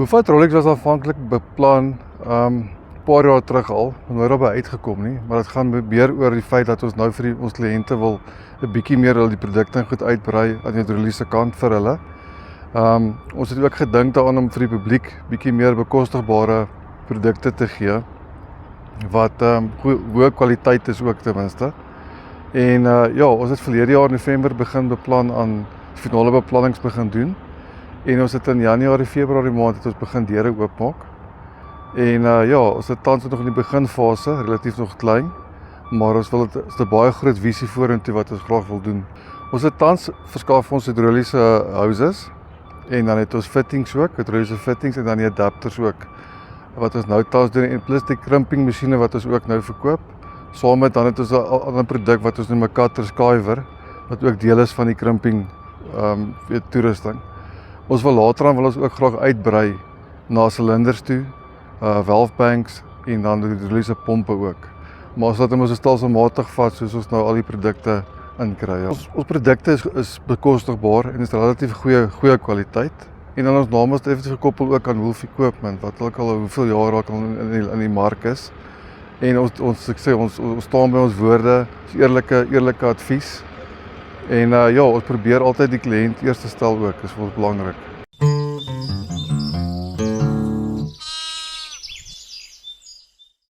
Hoofat Rolex was aanvanklik beplan, paar jaar terug al, nou daarby uitgekom nie, maar dit gaan meer oor die feit dat ons nou vir ons kliënte wil 'n bietjie meer hulle die produkte en goed uitbrei aan die release kant vir hulle. Ons het ook gedink daaraan om vir die publiek bietjie meer bekostigbare produkte te gee, wat hoë kwaliteit is ook ten minste. En ja, ons het verlede jaar November begin beplan aan finale beplannings begin doen. En ons het in Januarie, Februarie maand het ons begin deure oopmaak. En ja, ons het tans nog in die beginfase, relatief nog klein, maar ons wil dit is 'n baie groot visie vorentoe wat ons graag wil doen. Ons het tans verskaf ons hidroliese houses en dan het ons fittings ook, hidroliese fittings en dan die adapters ook wat ons nou tans doen en plus die crimping masjiene wat ons ook nou verkoop. Saam met dan het ons 'n ander produk wat ons noem 'n cutter skiver wat ook deel is van die crimping toerusting. Ons wil later aan wil ons ook graag uitbrei na silinders toe, valve banks en dan die hidroliese pompe ook. Maar ons laat ons stelselmatig vat soos ons nou al die produkte inkry. Ja. Ons produkte is bekostigbaar en is relatief goeie kwaliteit. En dan ons naam is effens gekoppel ook aan Wolf Equipment wat ook al hoeveel jaar al in die mark is. En ons staan by ons woorde, is eerlike advies. En ja, ons probeer altyd die kliënt eers te stel ook, is vir ons belangrik.